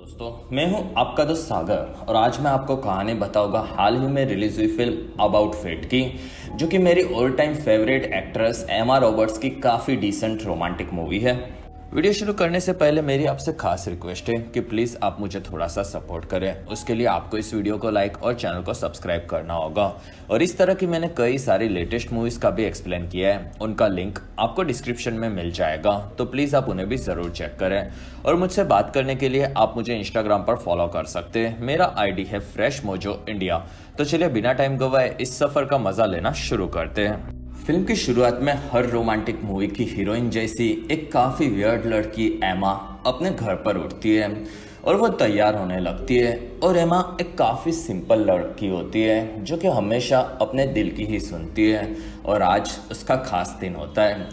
दोस्तों, मैं हूं आपका दोस्त सागर और आज मैं आपको कहानी बताऊंगा हाल ही में रिलीज हुई फिल्म अबाउट फेट की, जो कि मेरी ऑल टाइम फेवरेट एक्ट्रेस एमा रॉबर्ट्स की काफ़ी डिसेंट रोमांटिक मूवी है। वीडियो शुरू करने से पहले मेरी आपसे खास रिक्वेस्ट है कि प्लीज़ आप मुझे थोड़ा सा सपोर्ट करें। उसके लिए आपको इस वीडियो को लाइक और चैनल को सब्सक्राइब करना होगा। और इस तरह की मैंने कई सारी लेटेस्ट मूवीज़ का भी एक्सप्लेन किया है, उनका लिंक आपको डिस्क्रिप्शन में मिल जाएगा, तो प्लीज़ आप उन्हें भी ज़रूर चेक करें। और मुझसे बात करने के लिए आप मुझे इंस्टाग्राम पर फॉलो कर सकते हैं। मेरा ID है फ्रेश मोजो इंडिया। तो चलिए बिना टाइम गवाए इस सफ़र का मज़ा लेना शुरू करते हैं। फिल्म की शुरुआत में हर रोमांटिक मूवी की हीरोइन जैसी एक काफ़ी वियर्ड लड़की एमा अपने घर पर उठती है और वो तैयार होने लगती है। और एमा एक काफ़ी सिंपल लड़की होती है जो कि हमेशा अपने दिल की ही सुनती है, और आज उसका खास दिन होता है।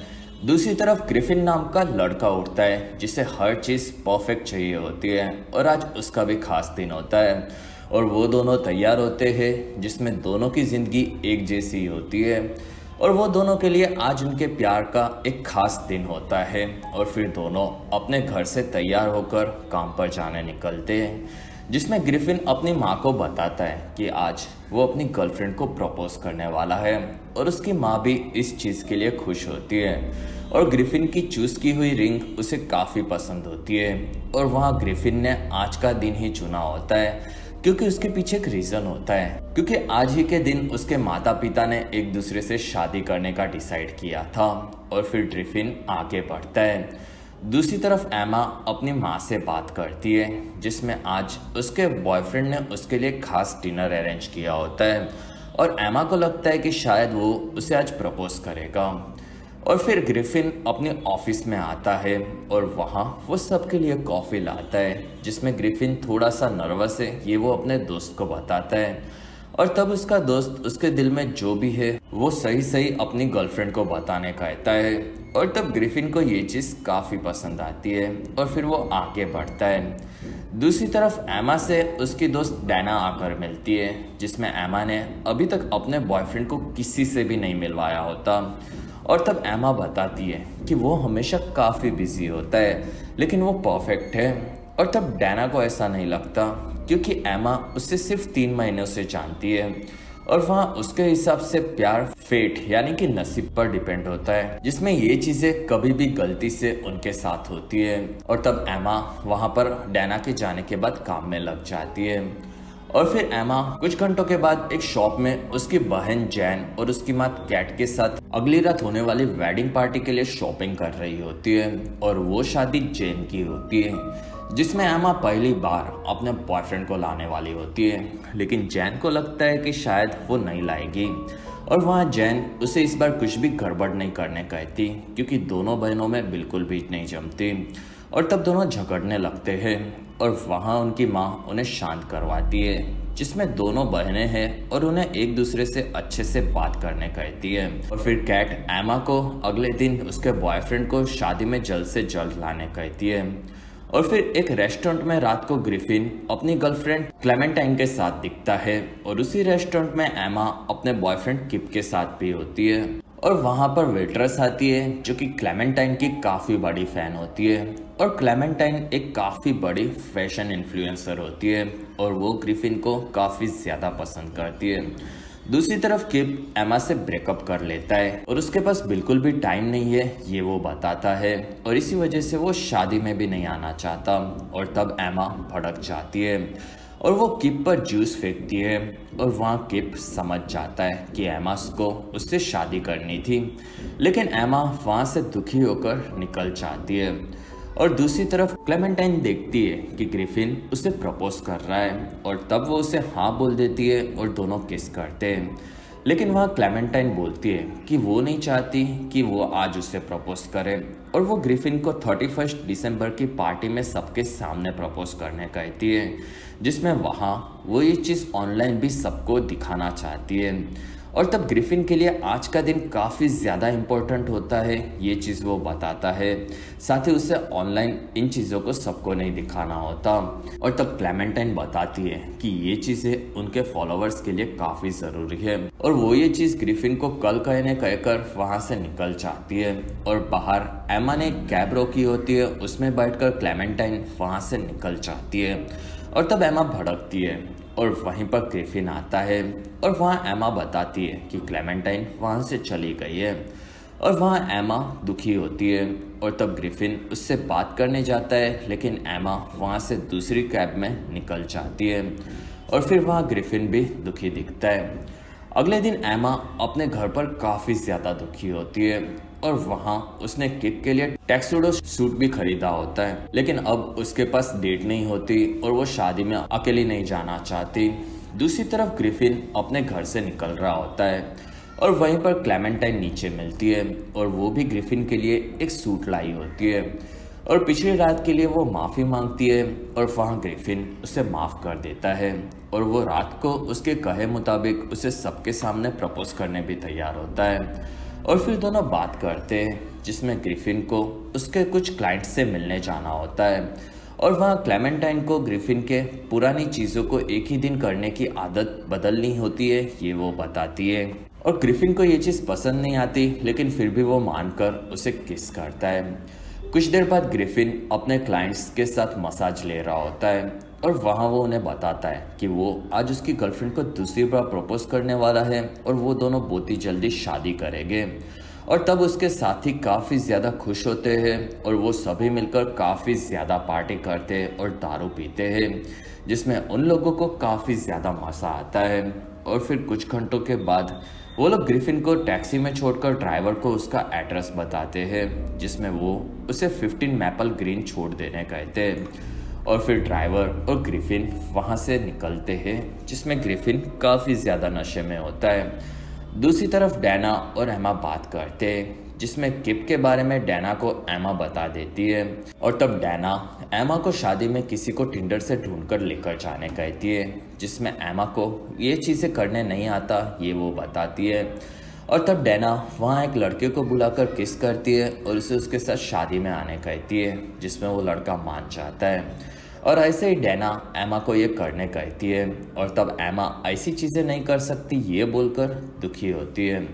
दूसरी तरफ ग्रिफिन नाम का लड़का उठता है जिसे हर चीज़ परफेक्ट चाहिए होती है, और आज उसका भी खास दिन होता है। और वो दोनों तैयार होते हैं जिसमें दोनों की ज़िंदगी एक जैसी होती है, और वो दोनों के लिए आज उनके प्यार का एक खास दिन होता है। और फिर दोनों अपने घर से तैयार होकर काम पर जाने निकलते हैं, जिसमें ग्रिफिन अपनी माँ को बताता है कि आज वो अपनी गर्लफ्रेंड को प्रपोज करने वाला है, और उसकी माँ भी इस चीज़ के लिए खुश होती है। और ग्रिफिन की चूज़ की हुई रिंग उसे काफ़ी पसंद होती है, और वहाँ ग्रिफिन ने आज का दिन ही चुना होता है क्योंकि उसके पीछे एक रीज़न होता है, क्योंकि आज ही के दिन उसके माता पिता ने एक दूसरे से शादी करने का डिसाइड किया था। और फिर ग्रिफिन आगे बढ़ता है। दूसरी तरफ एमा अपनी माँ से बात करती है, जिसमें आज उसके बॉयफ्रेंड ने उसके लिए खास डिनर अरेंज किया होता है, और एमा को लगता है कि शायद वो उसे आज प्रपोज करेगा। और फिर ग्रिफिन अपने ऑफिस में आता है और वहाँ वो सबके लिए कॉफ़ी लाता है, जिसमें ग्रिफिन थोड़ा सा नर्वस है ये वो अपने दोस्त को बताता है। और तब उसका दोस्त उसके दिल में जो भी है वो सही सही अपनी गर्लफ्रेंड को बताने कहता है, और तब ग्रिफिन को ये चीज़ काफ़ी पसंद आती है, और फिर वो आगे बढ़ता है। दूसरी तरफ एमा से उसकी दोस्त डैना आकर मिलती है, जिसमें एमा ने अभी तक अपने बॉयफ्रेंड को किसी से भी नहीं मिलवाया होता। और तब एमा बताती है कि वो हमेशा काफ़ी बिजी होता है लेकिन वो परफेक्ट है। और तब डैना को ऐसा नहीं लगता, क्योंकि एमा उससे सिर्फ 3 महीनों से जानती है, और वहाँ उसके हिसाब से प्यार फेट यानी कि नसीब पर डिपेंड होता है, जिसमें ये चीज़ें कभी भी गलती से उनके साथ होती है। और तब एमा वहाँ पर डैना के जाने के बाद काम में लग जाती है। और फिर एमा कुछ घंटों के बाद एक शॉप में उसकी बहन जैन और उसकी माँ कैट के साथ अगली रात होने वाली वेडिंग पार्टी के लिए शॉपिंग कर रही होती है, और वो शादी जैन की होती है, जिसमें एमा पहली बार अपने बॉयफ्रेंड को लाने वाली होती है। लेकिन जैन को लगता है कि शायद वो नहीं लाएगी, और वहाँ जैन उसे इस बार कुछ भी गड़बड़ नहीं करने कहती, क्योंकि दोनों बहनों में बिल्कुल भी नहीं जमती। और तब दोनों झगड़ने लगते हैं, और वहाँ उनकी माँ उन्हें शांत करवाती है, जिसमें दोनों बहनें हैं और उन्हें एक दूसरे से अच्छे से बात करने कहती है। और फिर कैट एमा को अगले दिन उसके बॉयफ्रेंड को शादी में जल्द से जल्द लाने कहती है। और फिर एक रेस्टोरेंट में रात को ग्रिफिन अपनी गर्लफ्रेंड क्लेमेंटाइन के साथ दिखता है, और उसी रेस्टोरेंट में एमा अपने बॉयफ्रेंड किप के साथ भी होती है। और वहाँ पर वेट्रेस आती है जो कि क्लेमेंटाइन की काफ़ी बड़ी फ़ैन होती है, और क्लेमेंटाइन एक काफ़ी बड़ी फैशन इन्फ्लुएंसर होती है, और वो ग्रिफिन को काफ़ी ज़्यादा पसंद करती है। दूसरी तरफ किप एमा से ब्रेकअप कर लेता है, और उसके पास बिल्कुल भी टाइम नहीं है ये वो बताता है, और इसी वजह से वो शादी में भी नहीं आना चाहता। और तब एमा भड़क जाती है और वो किप पर जूस फेंकती है, और वहाँ किप समझ जाता है कि एमा को उससे शादी करनी थी, लेकिन एमा वहाँ से दुखी होकर निकल जाती है। और दूसरी तरफ क्लेमेंटाइन देखती है कि ग्रिफिन उसे प्रपोज कर रहा है, और तब वो उसे हाँ बोल देती है और दोनों किस करते हैं। लेकिन वहाँ क्लेमेंटाइन बोलती है कि वो नहीं चाहती कि वो आज उसे प्रपोज करे, और वो ग्रिफिन को 31 दिसंबर की पार्टी में सबके सामने प्रपोज करने कहती है, जिसमें वहाँ वो ये चीज़ ऑनलाइन भी सबको दिखाना चाहती है। और तब ग्रिफिन के लिए आज का दिन काफ़ी ज़्यादा इम्पोर्टेंट होता है, ये चीज़ वो बताता है। साथ ही उसे ऑनलाइन इन चीज़ों को सबको नहीं दिखाना होता। और तब क्लेमेंटाइन बताती है कि ये चीज़ें उनके फॉलोअर्स के लिए काफ़ी ज़रूरी है, और वो ये चीज़ ग्रिफिन को कल कहने कहकर वहाँ से निकल जाती है। और बाहर एमा ने एक कैब रोकी होती है, उसमें बैठकर क्लेमेंटाइन वहाँ से निकल जाती है। और तब एमा भड़कती है और वहीं पर ग्रिफिन आता है, और वहाँ एमा बताती है कि क्लेमेंटाइन वहाँ से चली गई है। और वहाँ एमा दुखी होती है, और तब ग्रिफिन उससे बात करने जाता है, लेकिन एमा वहाँ से दूसरी कैब में निकल जाती है। और फिर वहाँ ग्रिफिन भी दुखी दिखता है। अगले दिन एमा अपने घर पर काफ़ी ज़्यादा दुखी होती है, और वहाँ उसने किप के लिए टैक्सोडो सूट भी खरीदा होता है, लेकिन अब उसके पास डेट नहीं होती और वो शादी में अकेली नहीं जाना चाहती। दूसरी तरफ ग्रिफिन अपने घर से निकल रहा होता है, और वहीं पर क्लेमेंटाइन नीचे मिलती है, और वो भी ग्रिफिन के लिए एक सूट लाई होती है, और पिछली रात के लिए वो माफ़ी मांगती है, और वहाँ ग्रिफिन उसे माफ़ कर देता है, और वो रात को उसके कहे मुताबिक उसे सबके सामने प्रपोज करने भी तैयार होता है। और फिर दोनों बात करते हैं, जिसमें ग्रिफिन को उसके कुछ क्लाइंट से मिलने जाना होता है, और वहाँ क्लेमेंटाइन को ग्रिफिन के पुरानी चीज़ों को एक ही दिन करने की आदत बदलनी होती है, ये वो बताती है। और ग्रिफिन को ये चीज़ पसंद नहीं आती, लेकिन फिर भी वो मानकर उसे किस करता है। कुछ देर बाद ग्रिफिन अपने क्लाइंट्स के साथ मसाज ले रहा होता है, और वहाँ वो उन्हें बताता है कि वो आज उसकी गर्लफ्रेंड को दूसरी बार प्रपोज करने वाला है, और वो दोनों बहुत ही जल्दी शादी करेंगे। और तब उसके साथी काफ़ी ज़्यादा खुश होते हैं, और वो सभी मिलकर काफ़ी ज़्यादा पार्टी करते हैं और दारू पीते हैं, जिसमें उन लोगों को काफ़ी ज़्यादा मज़ा आता है। और फिर कुछ घंटों के बाद वो लोग ग्रिफिन को टैक्सी में छोड़कर ड्राइवर को उसका एड्रेस बताते हैं, जिसमें वो उसे 15 मैपल ग्रीन छोड़ देने कहते हैं। और फिर ड्राइवर और ग्रिफिन वहाँ से निकलते हैं, जिसमें ग्रिफिन काफ़ी ज़्यादा नशे में होता है। दूसरी तरफ डैना और एमा बात करते हैं, जिसमें किप के बारे में डैना को एमा बता देती है, और तब डैना एमा को शादी में किसी को टिंडर से ढूंढकर लेकर जाने कहती है, जिसमें एमा को ये चीज़ें करने नहीं आता, ये वो बताती है। और तब डैना वहाँ एक लड़के को बुलाकर किस करती है, और उसे उसके साथ शादी में आने कहती है, जिसमें वो लड़का मान जाता है। और ऐसे ही डैना एमा को ये करने कहती है, और तब एमा ऐसी चीज़ें नहीं कर सकती ये बोलकर दुखी होती है।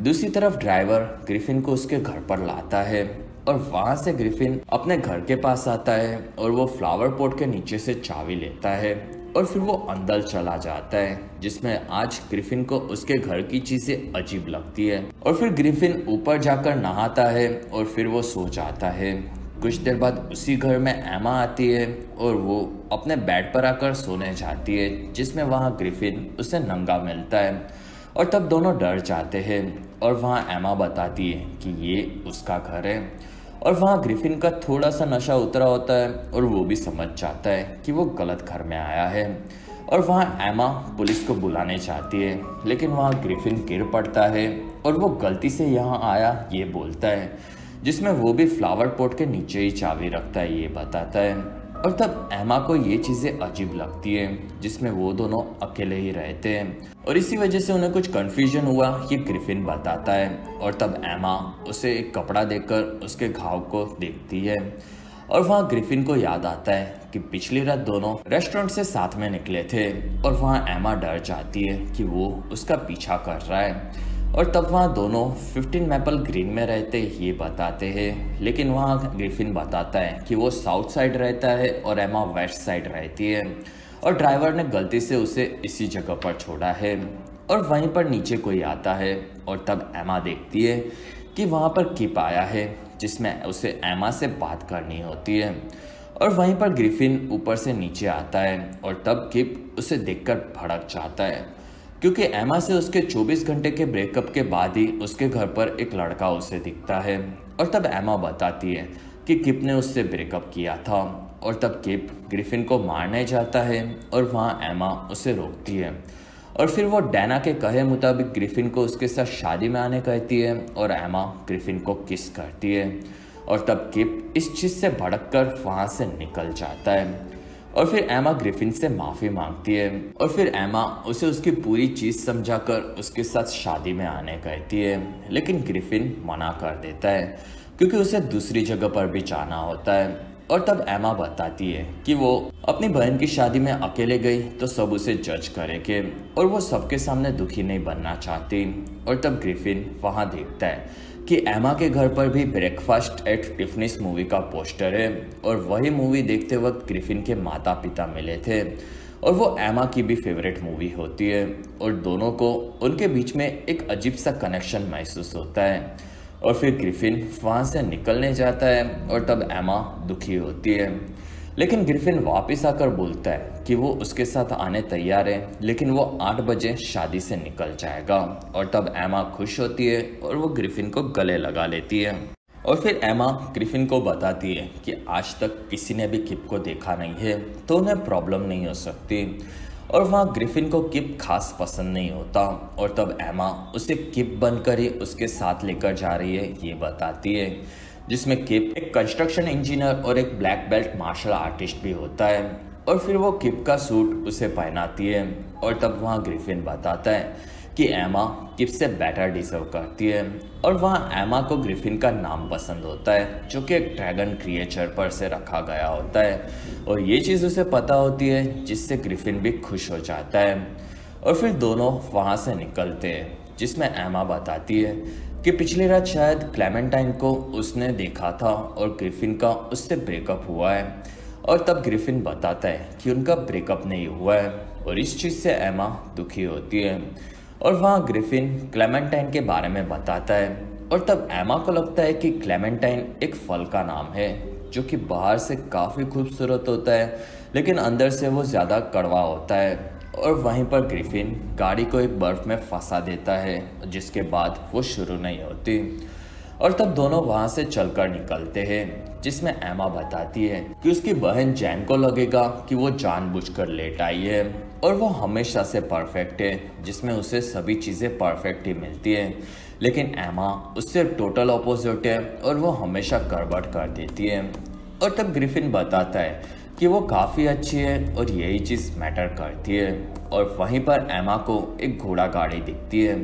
दूसरी तरफ ड्राइवर ग्रिफिन को उसके घर पर लाता है, और वहाँ से ग्रिफिन अपने घर के पास आता है, और वो फ्लावर पॉट के नीचे से चाबी लेता है, और फिर वो अंदर चला जाता है, जिसमें आज ग्रिफिन को उसके घर की चीज़ें अजीब लगती है। और फिर ग्रिफिन ऊपर जाकर नहाता है, और फिर वो सो जाता है। कुछ देर बाद उसी घर में एमा आती है, और वो अपने बेड पर आकर सोने जाती है, जिसमें वहाँ ग्रिफिन उसे नंगा मिलता है। और तब दोनों डर जाते हैं, और वहाँ एमा बताती है कि ये उसका घर है। और वहाँ ग्रिफिन का थोड़ा सा नशा उतरा होता है, और वो भी समझ जाता है कि वो गलत घर में आया है। और वहाँ एमा पुलिस को बुलाने चाहती है, लेकिन वहाँ ग्रिफिन गिर पड़ता है, और वो गलती से यहाँ आया ये बोलता है, जिसमें वो भी फ्लावर पॉट के नीचे ही चाबी रखता है, ये बताता है। और तब एमा को ये चीज़ें अजीब लगती है, जिसमें वो दोनों अकेले ही रहते हैं, और इसी वजह से उन्हें कुछ कन्फ्यूजन हुआ, ये ग्रिफिन बताता है। और तब एमा उसे एक कपड़ा देकर उसके घाव को देखती है, और वहाँ ग्रिफिन को याद आता है कि पिछली रात दोनों रेस्टोरेंट से साथ में निकले थे, और वहाँ एमा डर जाती है कि वो उसका पीछा कर रहा है। और तब वहाँ दोनों 15 मैपल ग्रीन में रहते ये बताते हैं, लेकिन वहाँ ग्रिफिन बताता है कि वो साउथ साइड रहता है और एमा वेस्ट साइड रहती है, और ड्राइवर ने गलती से उसे इसी जगह पर छोड़ा है। और वहीं पर नीचे कोई आता है, और तब एमा देखती है कि वहाँ पर किप आया है, जिसमें उसे एमा से बात करनी होती है। और वहीं पर ग्रिफिन ऊपर से नीचे आता है, और तब किप उसे देखकर भड़क जाता है, क्योंकि एमा से उसके 24 घंटे के ब्रेकअप के बाद ही उसके घर पर एक लड़का उसे दिखता है। और तब एमा बताती है कि किप ने उससे ब्रेकअप किया था, और तब किप ग्रिफिन को मारने जाता है, और वहाँ एमा उसे रोकती है। और फिर वो डैना के कहे मुताबिक ग्रिफिन को उसके साथ शादी में आने कहती है, और एमा ग्रिफिन को किस करती है। और तब किप इस चीज़ से भड़क कर वहाँ से निकल जाता है। और फिर एमा ग्रिफिन से माफी मांगती है और फिर एमा उसे उसकी पूरी चीज समझाकर उसके साथ शादी में आने कहती है, लेकिन ग्रिफिन मना कर देता है क्योंकि उसे दूसरी जगह पर भी जाना होता है। और तब एमा बताती है कि वो अपनी बहन की शादी में अकेले गई तो सब उसे जज करेंगे और वो सबके सामने दुखी नहीं बनना चाहती। और तब ग्रिफिन वहां देखता है कि एमा के घर पर भी ब्रेकफास्ट एट टिफनिस मूवी का पोस्टर है और वही मूवी देखते वक्त ग्रिफिन के माता पिता मिले थे और वो एमा की भी फेवरेट मूवी होती है और दोनों को उनके बीच में एक अजीब सा कनेक्शन महसूस होता है। और फिर ग्रिफिन वहाँ से निकलने जाता है और तब एमा दुखी होती है, लेकिन ग्रिफिन वापस आकर बोलता है कि वो उसके साथ आने तैयार है, लेकिन वो 8 बजे शादी से निकल जाएगा। और तब एमा खुश होती है और वो ग्रिफिन को गले लगा लेती है। और फिर एमा ग्रिफिन को बताती है कि आज तक किसी ने भी किप को देखा नहीं है तो उन्हें प्रॉब्लम नहीं हो सकती। और वहाँ ग्रिफिन को किप खास पसंद नहीं होता और तब एमा उसे किप बनकर ही उसके साथ लेकर जा रही है ये बताती है, जिसमें किप एक कंस्ट्रक्शन इंजीनियर और एक ब्लैक बेल्ट मार्शल आर्टिस्ट भी होता है। और फिर वो किप का सूट उसे पहनाती है और तब वहाँ ग्रिफिन बताता है कि एमा किप से बेटर डिजर्व करती है। और वहाँ एमा को ग्रिफिन का नाम पसंद होता है जो कि एक ड्रैगन क्रिएचर पर से रखा गया होता है और ये चीज़ उसे पता होती है, जिससे ग्रिफिन भी खुश हो जाता है। और फिर दोनों वहाँ से निकलते हैं, जिसमें एमा बताती है कि पिछली रात शायद क्लेमेंटाइन को उसने देखा था और ग्रिफिन का उससे ब्रेकअप हुआ है। और तब ग्रिफिन बताता है कि उनका ब्रेकअप नहीं हुआ है और इस चीज़ से एमा दुखी होती है। और वहाँ ग्रिफिन क्लेमेंटाइन के बारे में बताता है और तब एमा को लगता है कि क्लेमेंटाइन एक फल का नाम है जो कि बाहर से काफ़ी खूबसूरत होता है लेकिन अंदर से वो ज़्यादा कड़वा होता है। और वहीं पर ग्रिफिन गाड़ी को एक बर्फ़ में फंसा देता है जिसके बाद वो शुरू नहीं होती। और तब दोनों वहाँ से चलकर निकलते हैं, जिसमें एमा बताती है कि उसकी बहन जैन को लगेगा कि वो जानबूझकर लेट आई है और वो हमेशा से परफेक्ट है, जिसमें उसे सभी चीज़ें परफेक्ट ही मिलती है, लेकिन एमा उससे टोटल ऑपोजिट है और वो हमेशा गड़बड़ कर देती है। और तब ग्रिफिन बताता है कि वो काफ़ी अच्छी है और यही चीज़ मैटर करती है। और वहीं पर एमा को एक घोड़ा गाड़ी दिखती है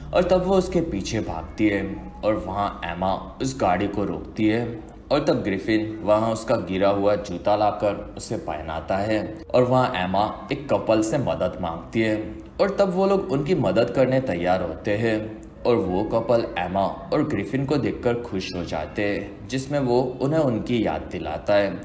और तब वो उसके पीछे भागती है और वहाँ एमा उस गाड़ी को रोकती है। और तब ग्रिफिन वहाँ उसका गिरा हुआ जूता लाकर उसे पहनाता है और वहाँ एमा एक कपल से मदद मांगती है और तब वो लोग उनकी मदद करने तैयार होते हैं और वो कपल एमा और ग्रिफिन को देखकर खुश हो जाते हैं, जिसमें वो उन्हें उनकी याद दिलाता है।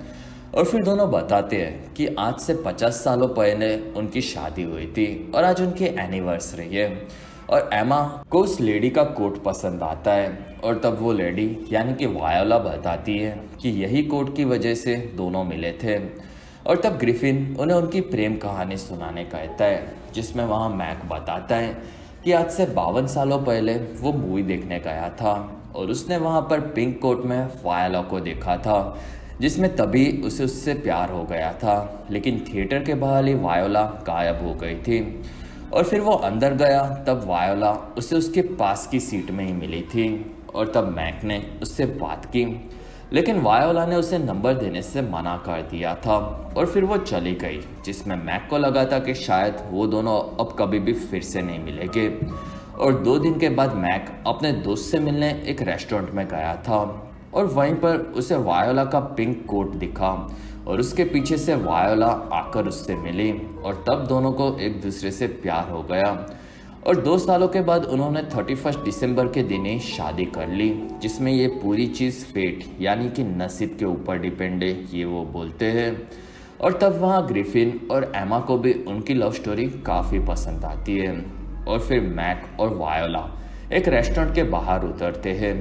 और फिर दोनों बताते हैं कि आज से 50 सालों पहले उनकी शादी हुई थी और आज उनकी एनिवर्सरी है। और एमा को उस लेडी का कोट पसंद आता है और तब वो लेडी यानी कि वायोला बताती है कि यही कोट की वजह से दोनों मिले थे। और तब ग्रिफिन उन्हें उनकी प्रेम कहानी सुनाने कहता है, जिसमें वहाँ मैक बताता है कि आज से 52 सालों पहले वो मूवी देखने गया था और उसने वहाँ पर पिंक कोट में वायोला को देखा था, जिसमें तभी उसे उससे प्यार हो गया था, लेकिन थिएटर के बाहर ही वायोला गायब हो गई थी। और फिर वो अंदर गया तब वायोला उसे उसके पास की सीट में ही मिली थी और तब मैक ने उससे बात की, लेकिन वायोला ने उसे नंबर देने से मना कर दिया था और फिर वो चली गई, जिसमें मैक को लगा था कि शायद वो दोनों अब कभी भी फिर से नहीं मिलेंगे। और 2 दिन के बाद मैक अपने दोस्त से मिलने एक रेस्टोरेंट में गया था और वहीं पर उसे वायोला का पिंक कोट दिखा और उसके पीछे से वायोला आकर उससे मिली और तब दोनों को एक दूसरे से प्यार हो गया। और 2 सालों के बाद उन्होंने 31 दिसंबर के दिन ही शादी कर ली, जिसमें ये पूरी चीज़ फेट यानी कि नसीब के ऊपर डिपेंड है, ये वो बोलते हैं। और तब वहाँ ग्रिफिन और एमा को भी उनकी लव स्टोरी काफ़ी पसंद आती है। और फिर मैक और वायोला एक रेस्टोरेंट के बाहर उतरते हैं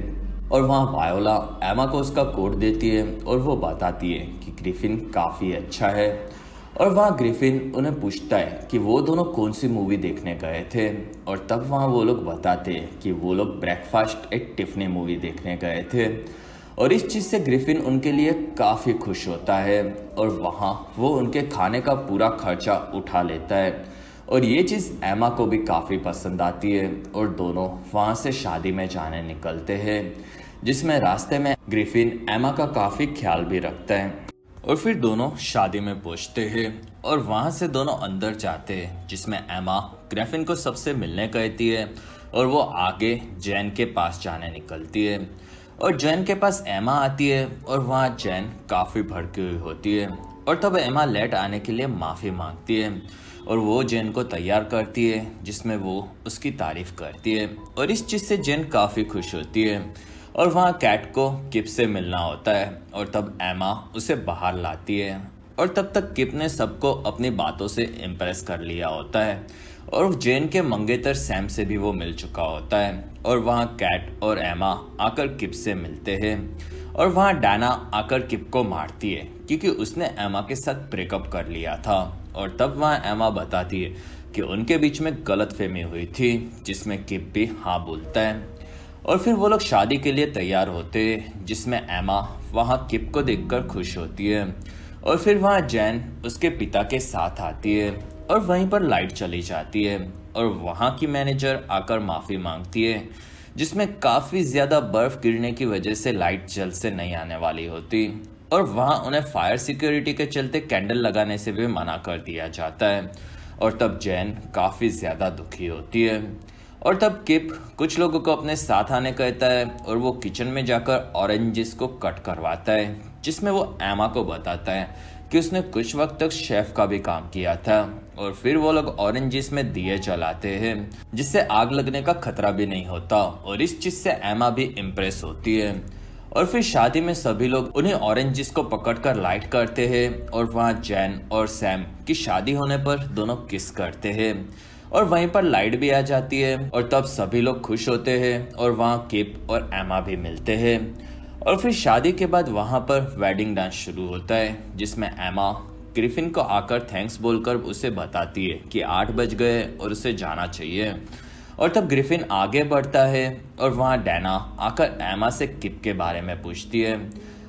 और वहाँ वायोला एमा को उसका कोट देती है और वो बताती है कि ग्रिफिन काफ़ी अच्छा है। और वहाँ ग्रिफिन उन्हें पूछता है कि वो दोनों कौन सी मूवी देखने गए थे और तब वहाँ वो लोग बताते हैं कि वो लोग ब्रेकफास्ट एट टिफनी मूवी देखने गए थे। और इस चीज़ से ग्रिफिन उनके लिए काफ़ी खुश होता है और वहाँ वो उनके खाने का पूरा खर्चा उठा लेता है और ये चीज़ एमा को भी काफ़ी पसंद आती है और दोनों वहाँ से शादी में जाने निकलते हैं, जिसमें रास्ते में ग्रिफिन एमा का काफ़ी ख्याल भी रखता है। और फिर दोनों शादी में पहुंचते हैं और वहां से दोनों अंदर जाते हैं, जिसमें एमा ग्रिफिन को सबसे मिलने कहती है और वो आगे जैन के पास जाने निकलती है। और जैन के पास एमा आती है और वहाँ जैन काफ़ी भड़की हुई होती है और तब एमा लेट आने के लिए माफ़ी मांगती है और वो जैन को तैयार करती है, जिसमें वो उसकी तारीफ करती है और इस चीज़ से जैन काफ़ी खुश होती है। और वहाँ कैट को किप से मिलना होता है और तब एमा उसे बाहर लाती है और तब तक किप ने सबको अपनी बातों से इम्प्रेस कर लिया होता है और जेन के मंगेतर सैम से भी वो मिल चुका होता है। और वहाँ कैट और एमा आकर किप से मिलते हैं और वहाँ डैना आकर किप को मारती है क्योंकि उसने एमा के साथ ब्रेकअप कर लिया था। और तब वहाँ एमा बताती है कि उनके बीच में गलतफहमी हुई थी, जिसमें किप भी हाँ बोलता है। और फिर वो लोग शादी के लिए तैयार होते हैं, जिसमें एमा वहाँ किप को देखकर खुश होती है। और फिर वहाँ जैन उसके पिता के साथ आती है और वहीं पर लाइट चली जाती है और वहाँ की मैनेजर आकर माफ़ी मांगती है, जिसमें काफ़ी ज़्यादा बर्फ़ गिरने की वजह से लाइट जल्द से नहीं आने वाली होती और वहाँ उन्हें फायर सिक्योरिटी के चलते कैंडल लगाने से भी मना कर दिया जाता है। और तब जैन काफ़ी ज़्यादा दुखी होती है और तब किप कुछ लोगों को अपने साथ आने कहता है और वो किचन में जाकर ऑरेंजेस को कट करवाता है, जिसमें वो एमा को बताता है कि उसने कुछ वक्त तक शेफ का भी काम किया था। और फिर वो लोग ऑरेंजेस में दिए जलाते हैं, जिससे आग लगने का खतरा भी नहीं होता और इस चीज से एमा भी इम्प्रेस होती है। और फिर शादी में सभी लोग उन्हें ऑरेंजेस को पकड़कर लाइट करते हैं और वहाँ जैन और सैम की शादी होने पर दोनों किस करते हैं और वहीं पर लाइट भी आ जाती है और तब सभी लोग खुश होते हैं और वहाँ किप और एमा भी मिलते हैं। और फिर शादी के बाद वहाँ पर वेडिंग डांस शुरू होता है, जिसमें एमा ग्रिफिन को आकर थैंक्स बोलकर उसे बताती है कि 8 बज गए और उसे जाना चाहिए। और तब ग्रिफिन आगे बढ़ता है और वहाँ डैना आकर एमा से किप के बारे में पूछती है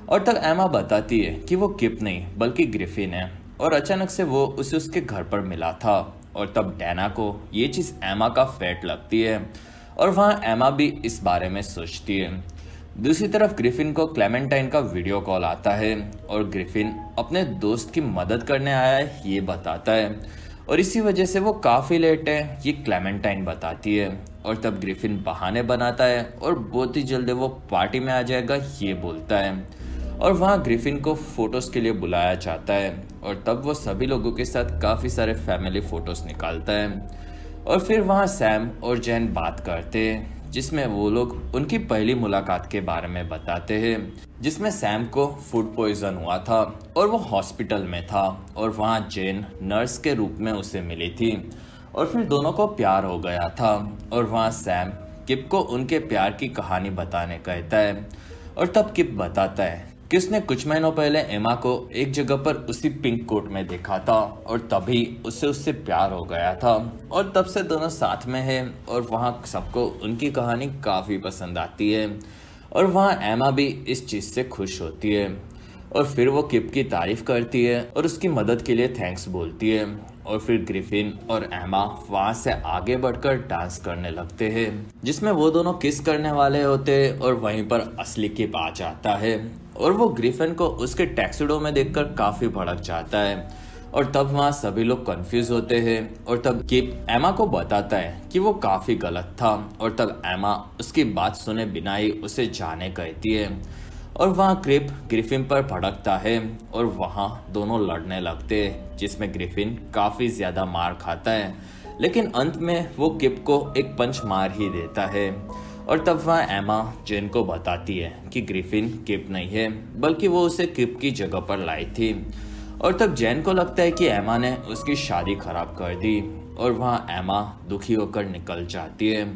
और तब एमा बताती है कि वो किप नहीं बल्कि ग्रिफिन है और अचानक से वो उसे उसके घर पर मिला था। और तब डैना को ये चीज़ एमा का फेट लगती है और वहाँ एमा भी इस बारे में सोचती है। दूसरी तरफ ग्रिफिन को क्लेमेंटाइन का वीडियो कॉल आता है और ग्रिफिन अपने दोस्त की मदद करने आया है ये बताता है और इसी वजह से वो काफ़ी लेट है ये क्लेमेंटाइन बताती है। और तब ग्रिफिन बहाने बनाता है और बहुत ही जल्दी वो पार्टी में आ जाएगा ये बोलता है। और वहाँ ग्रिफिन को फोटोज़ के लिए बुलाया जाता है और तब वो सभी लोगों के साथ काफ़ी सारे फैमिली फ़ोटोज़ निकालता है। और फिर वहाँ सैम और जैन बात करते हैं, जिसमें वो लोग उनकी पहली मुलाकात के बारे में बताते हैं, जिसमें सैम को फूड पॉइजन हुआ था और वो हॉस्पिटल में था और वहाँ जैन नर्स के रूप में उसे मिली थी और फिर दोनों को प्यार हो गया था। और वहाँ सैम किप को उनके प्यार की कहानी बताने कहता है और तब किप बताता है कि उसने कुछ महीनों पहले एमा को एक जगह पर उसी पिंक कोट में देखा था और तभी उससे प्यार हो गया था और तब से दोनों साथ में हैं और वहाँ सबको उनकी कहानी काफ़ी पसंद आती है और वहाँ एमा भी इस चीज़ से खुश होती है। और फिर वो किप की तारीफ करती है और उसकी मदद के लिए थैंक्स बोलती है। और फिर ग्रिफिन और एमा वहाँ से आगे बढ़कर डांस करने लगते हैं, जिसमें वो दोनों किस करने वाले होते हैं और वहीं पर असली किप आ जाता है और वो ग्रिफिन को उसके टैक्सीडो में देखकर काफ़ी भड़क जाता है। और तब वहाँ सभी लोग कंफ्यूज होते हैं और तब किप एमा को बताता है कि वो काफ़ी गलत था और तब एमा उसकी बात सुने बिना ही उसे जाने कहती है। और वहाँ क्रिप ग्रिफिन पर भड़कता है और वहाँ दोनों लड़ने लगते हैं, जिसमें ग्रिफिन काफ़ी ज़्यादा मार खाता है, लेकिन अंत में वो किप को एक पंच मार ही देता है। और तब वहाँ एमा जेन को बताती है कि ग्रिफिन किप नहीं है बल्कि वो उसे किप की जगह पर लाई थी। और तब जेन को लगता है कि एमा ने उसकी शादी खराब कर दी और वहाँ एमा दुखी होकर निकल जाती है।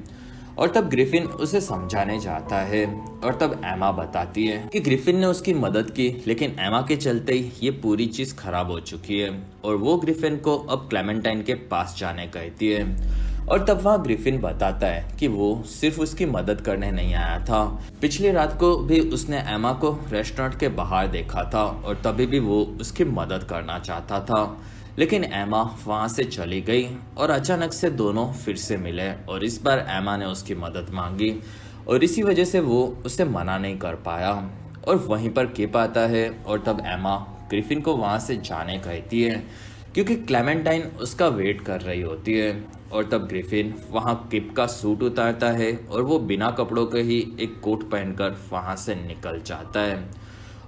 और तब ग्रिफिन उसे समझाने जाता है और तब एमा बताती है कि ग्रिफिन ने उसकी मदद की, लेकिन एमा के चलते ही ये पूरी चीज़ खराब हो चुकी है और वो ग्रिफिन को अब क्लेमेंटाइन के पास जाने कहती है। और तब वहाँ ग्रिफिन बताता है कि वो सिर्फ उसकी मदद करने नहीं आया था, पिछली रात को भी उसने एमा को रेस्टोरेंट के बाहर देखा था और तभी भी वो उसकी मदद करना चाहता था, लेकिन एमा वहाँ से चली गई और अचानक से दोनों फिर से मिले और इस बार एमा ने उसकी मदद मांगी और इसी वजह से वो उसे मना नहीं कर पाया। और वहीं पर किप आता है और तब एमा ग्रिफिन को वहाँ से जाने कहती है क्योंकि क्लेमेंटाइन उसका वेट कर रही होती है। और तब ग्रिफिन वहाँ किप का सूट उतारता है और वो बिना कपड़ों के ही एक कोट पहनकर वहाँ से निकल जाता है।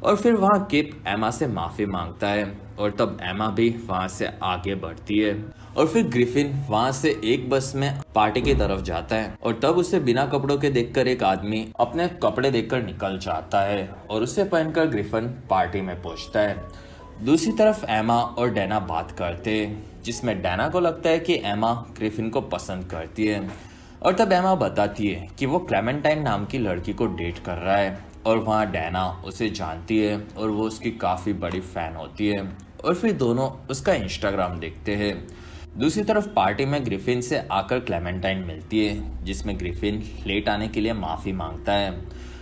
और फिर वहाँ किप एमा से माफ़ी मांगता है और तब एमा भी वहाँ से आगे बढ़ती है। और फिर ग्रिफिन वहाँ से एक बस में पार्टी की तरफ जाता है और तब उसे बिना कपड़ों के देखकर एक आदमी अपने कपड़े देखकर निकल जाता है और उसे पहनकर ग्रिफिन पार्टी में पहुँचता है। दूसरी तरफ एमा और डैना बात करते हैं, जिसमें डैना को लगता है कि एमा ग्रिफिन को पसंद करती है। और तब एमा बताती है कि वो क्लेमेंटाइन नाम की लड़की को डेट कर रहा है और वहाँ डैना उसे जानती है और वो उसकी काफ़ी बड़ी फ़ैन होती है। और फिर दोनों उसका इंस्टाग्राम देखते हैं। दूसरी तरफ पार्टी में ग्रिफिन से आकर क्लेमेंटाइन मिलती है, जिसमें ग्रिफिन लेट आने के लिए माफ़ी मांगता है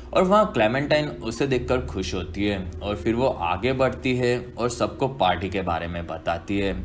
और वहाँ क्लेमेंटाइन उसे देखकर खुश होती है। और फिर वो आगे बढ़ती है और सबको पार्टी के बारे में बताती है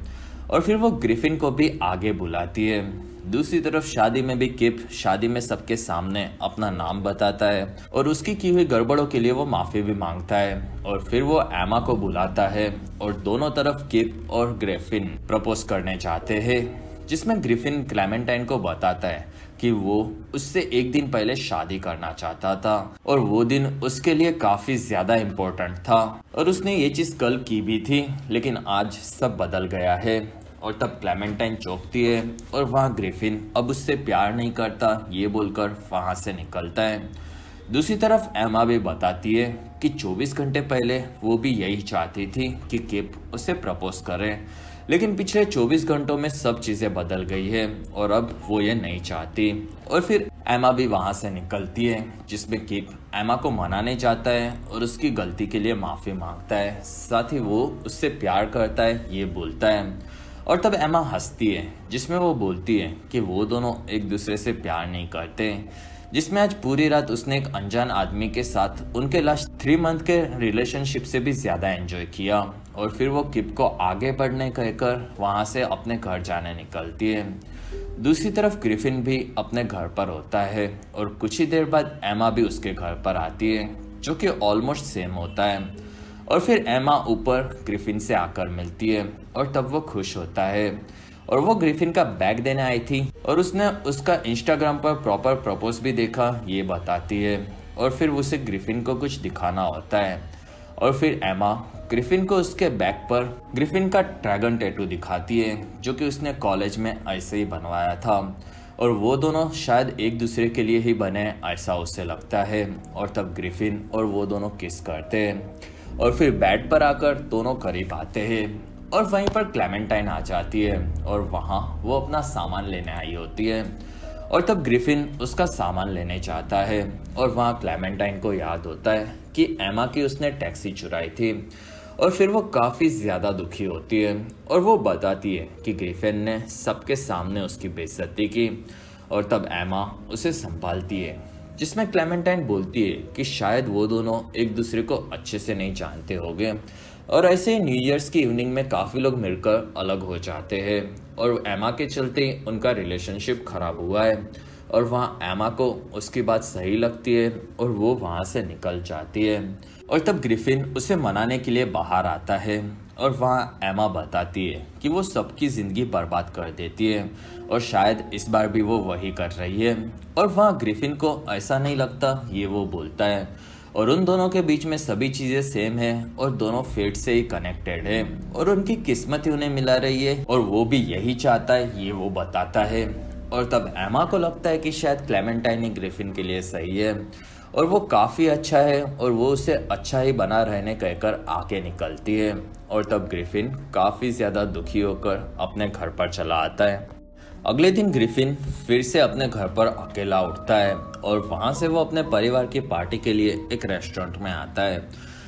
और फिर वो ग्रिफिन को भी आगे बुलाती है। दूसरी तरफ शादी में भी किप शादी में सबके सामने अपना नाम बताता है और उसकी की हुई गड़बड़ों के लिए वो माफ़ी भी मांगता है। और फिर वो एमा को बुलाता है और दोनों तरफ किप और ग्रिफिन प्रपोज करने जाते हैं, जिसमें ग्रिफिन क्लेमेंटाइन को बताता है कि वो उससे एक दिन पहले शादी करना चाहता था और वो दिन उसके लिए काफ़ी ज़्यादा इम्पोर्टेंट था और उसने ये चीज़ कल की भी थी, लेकिन आज सब बदल गया है। और तब क्लेमेंटाइन चौंकती है और वहाँ ग्रिफिन अब उससे प्यार नहीं करता ये बोलकर वहाँ से निकलता है। दूसरी तरफ एमा भी बताती है कि 24 घंटे पहले वो भी यही चाहती थी कि किप उसे प्रपोज करे, लेकिन पिछले 24 घंटों में सब चीज़ें बदल गई है और अब वो ये नहीं चाहती। और फिर एमा भी वहाँ से निकलती है, जिसमें किप एमा को मनाने जाता है और उसकी गलती के लिए माफ़ी मांगता है, साथ ही वो उससे प्यार करता है ये बोलता है। और तब एमा हंसती है, जिसमें वो बोलती है कि वो दोनों एक दूसरे से प्यार नहीं करते, जिसमें आज पूरी रात उसने एक अनजान आदमी के साथ उनके लास्ट 3 मंथ के रिलेशनशिप से भी ज़्यादा एंजॉय किया। और फिर वो किप को आगे बढ़ने कहकर वहाँ से अपने घर जाने निकलती है। दूसरी तरफ ग्रिफिन भी अपने घर पर होता है और कुछ ही देर बाद एमा भी उसके घर पर आती है, जो कि ऑलमोस्ट सेम होता है। और फिर एमा ऊपर ग्रिफिन से आकर मिलती है और तब वो खुश होता है और वो ग्रिफिन का बैग देने आई थी और उसने उसका इंस्टाग्राम पर प्रॉपर प्रपोज भी देखा ये बताती है। और फिर उसे ग्रिफिन को कुछ दिखाना होता है और फिर एमा ग्रिफिन को उसके बैग पर ग्रिफिन का ड्रैगन टैटू दिखाती है, जो कि उसने कॉलेज में ऐसे ही बनवाया था और वो दोनों शायद एक दूसरे के लिए ही बने ऐसा उसे लगता है। और तब ग्रिफिन और वो दोनों किस करते हैं और फिर बेड पर आकर दोनों करीब आते हैं और वहीं पर क्लेमेंटाइन आ जाती है और वहाँ वो अपना सामान लेने आई होती है। और तब ग्रिफिन उसका सामान लेने जाता है और वहाँ क्लेमेंटाइन को याद होता है कि एमा की उसने टैक्सी चुराई थी और फिर वो काफ़ी ज़्यादा दुखी होती है और वो बताती है कि ग्रिफिन ने सबके सामने उसकी बेइज्जती की। और तब एमा उसे संभालती है, जिसमें क्लेमेंटाइन बोलती है कि शायद वो दोनों एक दूसरे को अच्छे से नहीं जानते होंगे और ऐसे ही न्यू ईयर्स की इवनिंग में काफ़ी लोग मिलकर अलग हो जाते हैं और एमा के चलते उनका रिलेशनशिप ख़राब हुआ है। और वहाँ एमा को उसकी बात सही लगती है और वो वहाँ से निकल जाती है। और तब ग्रिफिन उसे मनाने के लिए बाहर आता है और वहाँ एमा बताती है कि वो सबकी ज़िंदगी बर्बाद कर देती है और शायद इस बार भी वो वही कर रही है। और वहाँ ग्रिफिन को ऐसा नहीं लगता ये वो बोलता है और उन दोनों के बीच में सभी चीज़ें सेम है और दोनों फेट से ही कनेक्टेड है और उनकी किस्मत ही उन्हें मिला रही है और वो भी यही चाहता है ये वो बताता है। और तब एमा को लगता है कि शायद क्लेमेंटाइन ही ग्रिफिन के लिए सही है और वो काफ़ी अच्छा है और वो उसे अच्छा ही बना रहने कहकर आके निकलती है। और तब ग्रिफिन काफ़ी ज़्यादा दुखी होकर अपने घर पर चला आता है। अगले दिन ग्रिफिन फिर से अपने घर पर अकेला उठता है और वहाँ से वो अपने परिवार की पार्टी के लिए एक रेस्टोरेंट में आता है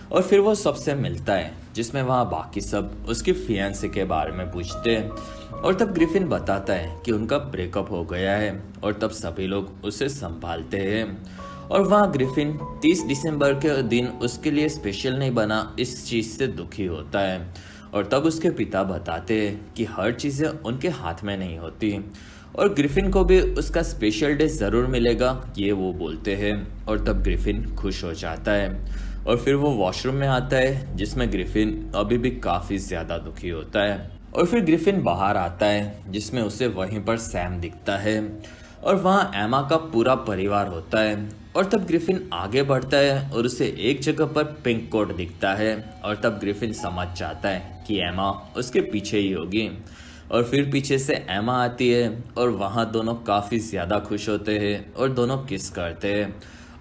और फिर वो सबसे मिलता है, जिसमें वहाँ बाकी सब उसकी फियांसे के बारे में पूछते हैं। और तब ग्रिफिन बताता है कि उनका ब्रेकअप हो गया है और तब सभी लोग उसे संभालते हैं। और वहाँ ग्रिफिन 30 दिसंबर के दिन उसके लिए स्पेशल नहीं बना इस चीज़ से दुखी होता है। और तब उसके पिता बताते हैं कि हर चीज़ें उनके हाथ में नहीं होती और ग्रिफिन को भी उसका स्पेशल डे ज़रूर मिलेगा ये वो बोलते हैं। और तब ग्रिफिन खुश हो जाता है और फिर वो वॉशरूम में आता है जिसमें ग्रिफिन अभी भी काफी ज्यादा दुखी होता है। और फिर ग्रिफिन बाहर आता है जिसमें उसे वहीं पर सैम दिखता है और वहाँ एमा का पूरा परिवार होता है। और तब ग्रिफिन आगे बढ़ता है और उसे एक जगह पर पिंक कोट दिखता है और तब ग्रिफिन समझ जाता है कि एमा उसके पीछे ही होगी। और फिर पीछे से एमा आती है और वहाँ दोनों काफ़ी ज़्यादा खुश होते हैं और दोनों किस करते हैं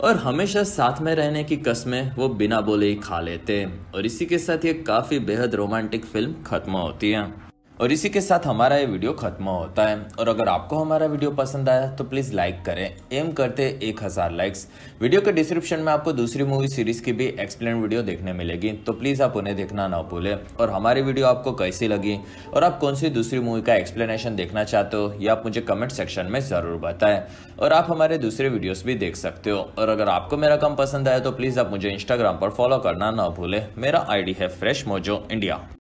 और हमेशा साथ में रहने की कसमें वो बिना बोले ही खा लेते हैं। और इसी के साथ ये काफ़ी बेहद रोमांटिक फिल्म खत्म होती है और इसी के साथ हमारा ये वीडियो खत्म होता है। और अगर आपको हमारा वीडियो पसंद आया तो प्लीज़ लाइक करें, एम करते 1000 लाइक्स। वीडियो के डिस्क्रिप्शन में आपको दूसरी मूवी सीरीज़ की भी एक्सप्लेन वीडियो देखने मिलेगी, तो प्लीज़ आप उन्हें देखना ना भूलें। और हमारी वीडियो आपको कैसी लगी और आप कौन सी दूसरी मूवी का एक्सप्लेनेशन देखना चाहते हो ये आप मुझे कमेंट सेक्शन में ज़रूर बताएं। और आप हमारे दूसरे वीडियोज़ भी देख सकते हो। और अगर आपको मेरा काम पसंद आया तो प्लीज़ आप मुझे इंस्टाग्राम पर फॉलो करना ना भूलें। मेरा ID है फ्रेश मोजो इंडिया।